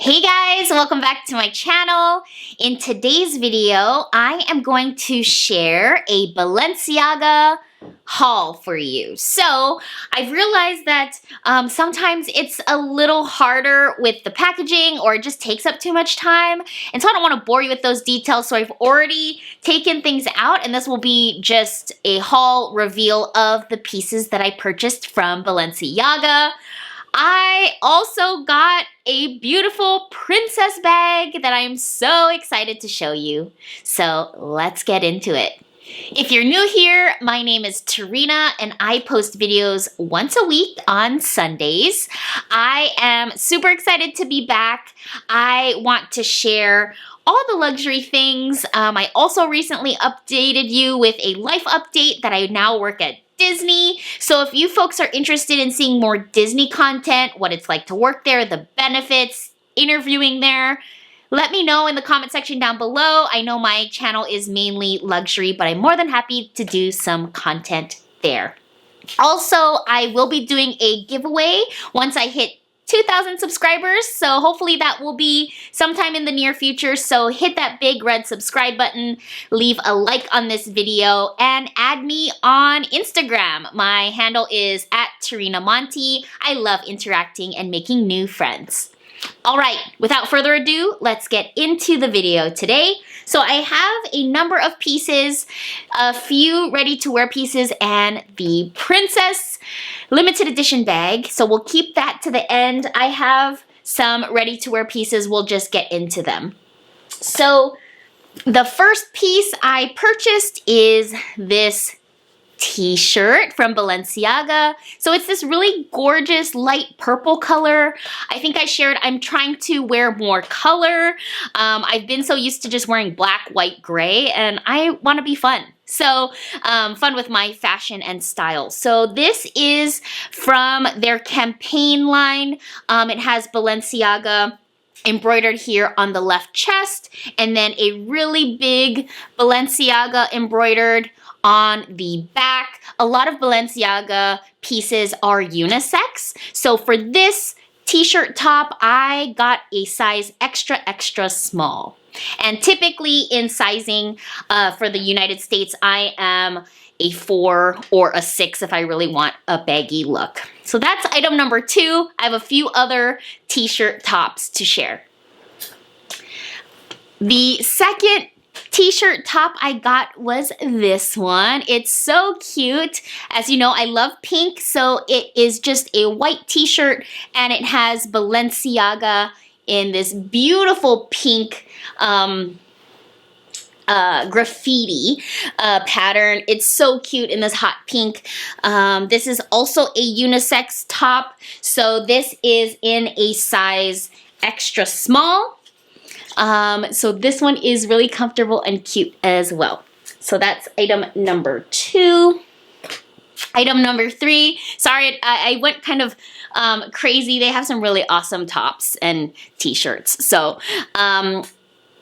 Hey guys, welcome back to my channel. In today's video, I am going to share a Balenciaga haul for you. So I've realized that sometimes it's a little harder with the packaging or it just takes up too much time. And so I don't want to bore you with those details. So I've already taken things out and this will be just a haul reveal of the pieces that I purchased from Balenciaga. I also got a beautiful princess bag that I'm so excited to show you. So let's get into it. If you're new here, my name is Tarina and I post videos once a week on Sundays. I am super excited to be back. I want to share all the luxury things. I also recently updated you with a life update that I now work at Disney. So if you folks are interested in seeing more Disney content, what it's like to work there, the benefits, interviewing there, let me know in the comment section down below. I know my channel is mainly luxury, but I'm more than happy to do some content there. Also, I will be doing a giveaway once I hit 2,000 subscribers, so hopefully that will be sometime in the near future. So hit that big red subscribe button, leave a like on this video, and add me on Instagram. My handle is @Tarina Monty. I love interacting and making new friends. All right, without further ado, let's get into the video today. So I have a number of pieces, a few ready-to-wear pieces, and the Princess limited edition bag. So we'll keep that to the end. I have some ready-to-wear pieces. We'll just get into them. So the first piece I purchased is this t-shirt from Balenciaga. So it's this really gorgeous light purple color. I think I shared I'm trying to wear more color. I've been so used to just wearing black, white, gray, and I want to be fun. So fun with my fashion and style. So this is from their campaign line. It has Balenciaga embroidered here on the left chest, and then a really big Balenciaga embroidered on the back. A lot of Balenciaga pieces are unisex. So for this t-shirt top, I got a size extra, extra small. And typically in sizing for the United States, I am a 4 or a 6 if I really want a baggy look. So that's item number 2. I have a few other t-shirt tops to share. The second t-shirt top I got was this one. It's so cute. As you know, I love pink, so it is just a white t-shirt and it has Balenciaga in this beautiful pink graffiti pattern. It's so cute in this hot pink. This is also a unisex top, so this is in a size extra small. So this one is really comfortable and cute as well. So that's item number 2. Item number 3, sorry, I went kind of crazy. They have some really awesome tops and t-shirts. So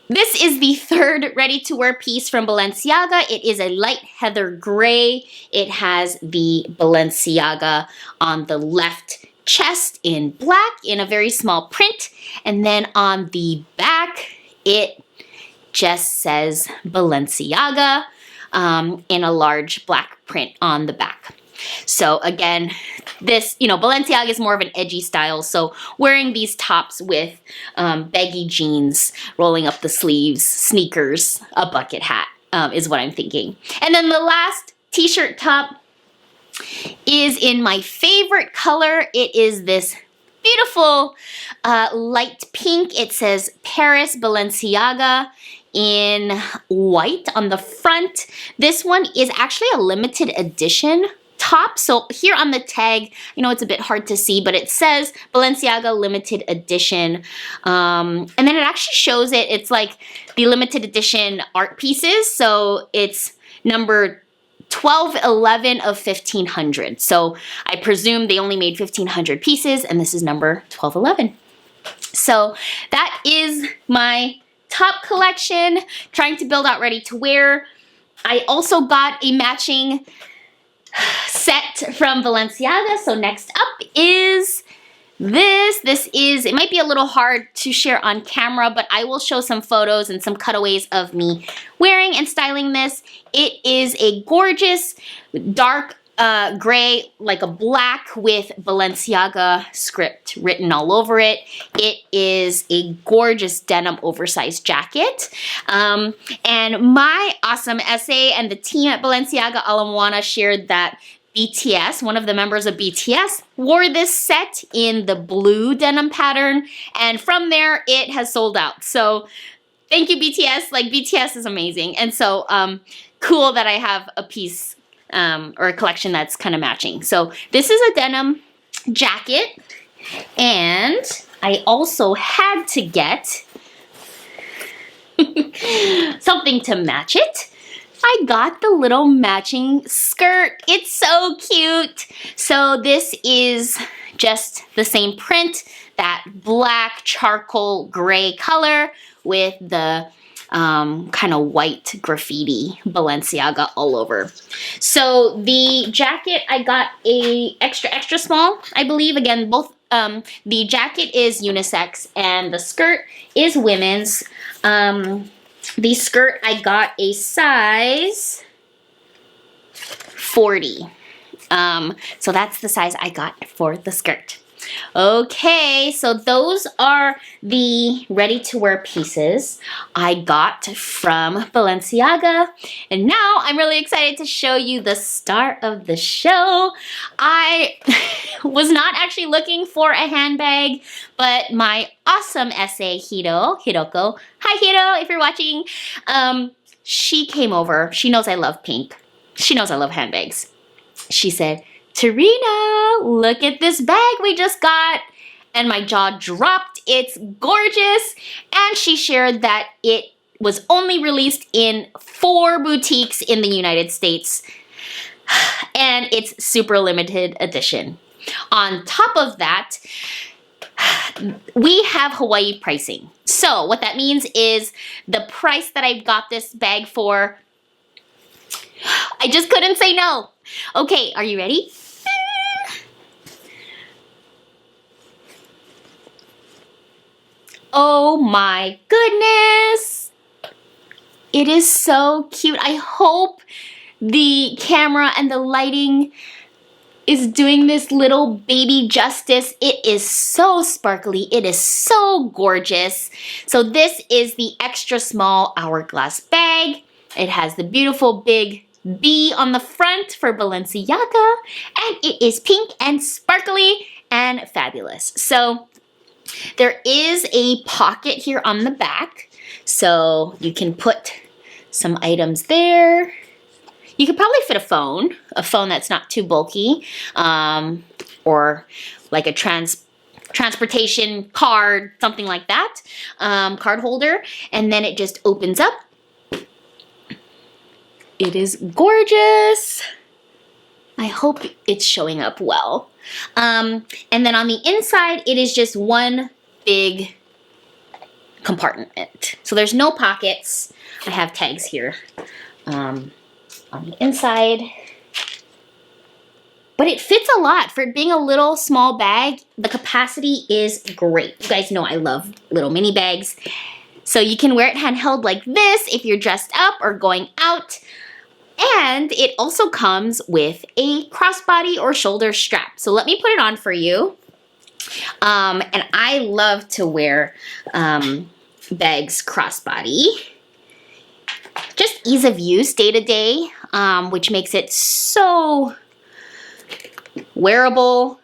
this is the third ready-to-wear piece from Balenciaga. It is a light heather gray. It has the Balenciaga on the left chest in black in a very small print, and then on the back it just says Balenciaga in a large black print on the back. So again, this, you know, Balenciaga is more of an edgy style, so wearing these tops with baggy jeans, rolling up the sleeves, sneakers, a bucket hat is what I'm thinking. And then the last t-shirt top is in my favorite color. It is this beautiful light pink. It says Paris Balenciaga in white on the front. This one is actually a limited edition top. So here on the tag, you know, it's a bit hard to see, but it says Balenciaga limited edition. And then it actually shows it. It's like the limited edition art pieces. So it's number 1211 of 1500. So I presume they only made 1500 pieces and this is number 1211. So that is my top collection, trying to build out ready to wear. I also got a matching set from Balenciaga. So next up is it might be a little hard to share on camera, but I will show some photos and some cutaways of me wearing and styling this. It is a gorgeous dark gray, like a black with Balenciaga script written all over it. It is a gorgeous denim oversized jacket. And my awesome essay and the team at Balenciaga Alamoana shared that BTS, one of the members of BTS, wore this set in the blue denim pattern, and from there it has sold out. So thank you, BTS. Like, BTS is amazing. And so cool that I have a piece or a collection that's kind of matching. So this is a denim jacket, and I also had to get something to match it. I got the little matching skirt. It's so cute. So this is just the same print, that black charcoal gray color with the kind of white graffiti Balenciaga all over. So the jacket, I got a extra small, I believe. Again, both the jacket is unisex and the skirt is women's. The skirt, I got a size 40. So that's the size I got for the skirt. Okay, so those are the ready-to-wear pieces I got from Balenciaga. And now I'm really excited to show you the star of the show. I was not actually looking for a handbag, but my awesome essay, Hiroko, hi Hiro, if you're watching, she came over. She knows I love pink. She knows I love handbags. She said, Tarina, look at this bag we just got. And my jaw dropped. It's gorgeous. And she shared that it was only released in 4 boutiques in the United States. And it's super limited edition. On top of that, we have Hawaii pricing. So what that means is the price that I got this bag for, I just couldn't say no. Okay, are you ready? Oh my goodness! It is so cute. I hope the camera and the lighting is doing this little baby justice. It is so sparkly. It is so gorgeous. So this is the extra small hourglass bag. It has the beautiful big B on the front for Balenciaga, and it is pink and sparkly and fabulous. So there is a pocket here on the back, so you can put some items there. You could probably fit a phone that's not too bulky, or like a transportation card, something like that, card holder, and then it just opens up. It is gorgeous. I hope it's showing up well. And then on the inside, it is just one big compartment. So there's no pockets. I have tags here on the inside. But it fits a lot. For it being a little small bag, the capacity is great. You guys know I love little mini bags. So you can wear it handheld like this if you're dressed up or going out. And it also comes with a crossbody or shoulder strap. So let me put it on for you. And I love to wear bags crossbody. Just ease of use day to day, which makes it so wearable.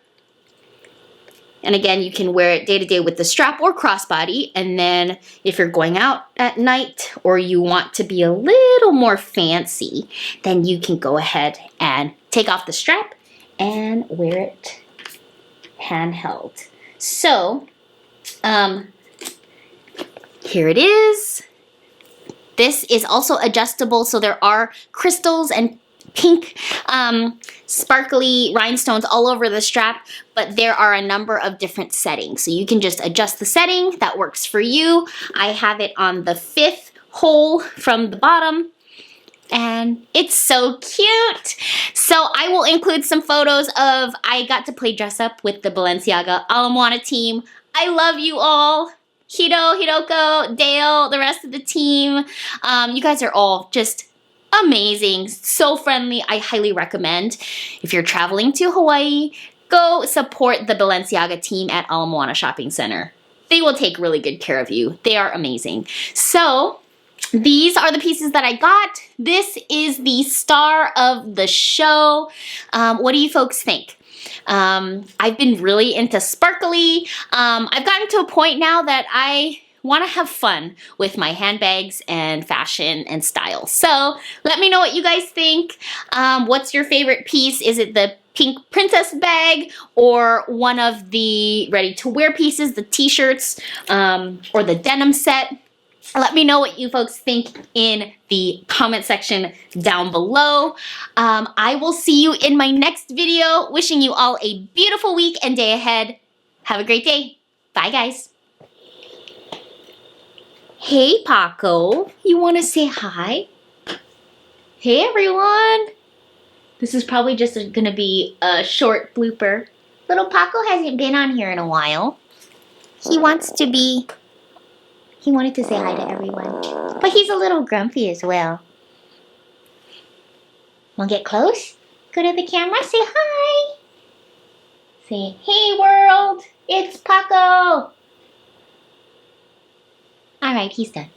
And again, you can wear it day to day with the strap or crossbody. And then if you're going out at night or you want to be a little more fancy, then you can go ahead and take off the strap and wear it handheld. So, here it is. This is also adjustable, so there are crystals and pink sparkly rhinestones all over the strap, but there are a number of different settings. So you can just adjust the setting that works for you. I have it on the 5th hole from the bottom, And it's so cute. So I will include some photos of I got to play dress up with the Balenciaga HAUL team. I love you all. Hiro, Hiroko, Dale, the rest of the team. You guys are all just amazing, so friendly. I highly recommend if you're traveling to Hawaii, go support the Balenciaga team at Ala Moana Shopping Center. They will take really good care of you. They are amazing. So these are the pieces that I got. This is the star of the show. What do you folks think? I've been really into sparkly. I've gotten to a point now that I want to have fun with my handbags and fashion and style. So let me know what you guys think. What's your favorite piece? Is it the pink princess bag or one of the ready-to-wear pieces, the t-shirts, or the denim set? Let me know what you folks think in the comment section down below. I will see you in my next video. Wishing you all a beautiful week and day ahead. Have a great day. Bye, guys. Hey, Paco. You want to say hi? Hey, everyone. This is probably just going to be a short blooper. Little Paco hasn't been on here in a while. He wanted to say hi to everyone. But he's a little grumpy as well. Wanna get close? Go to the camera, say hi. Say, hey world, it's Paco. Alright, he's done.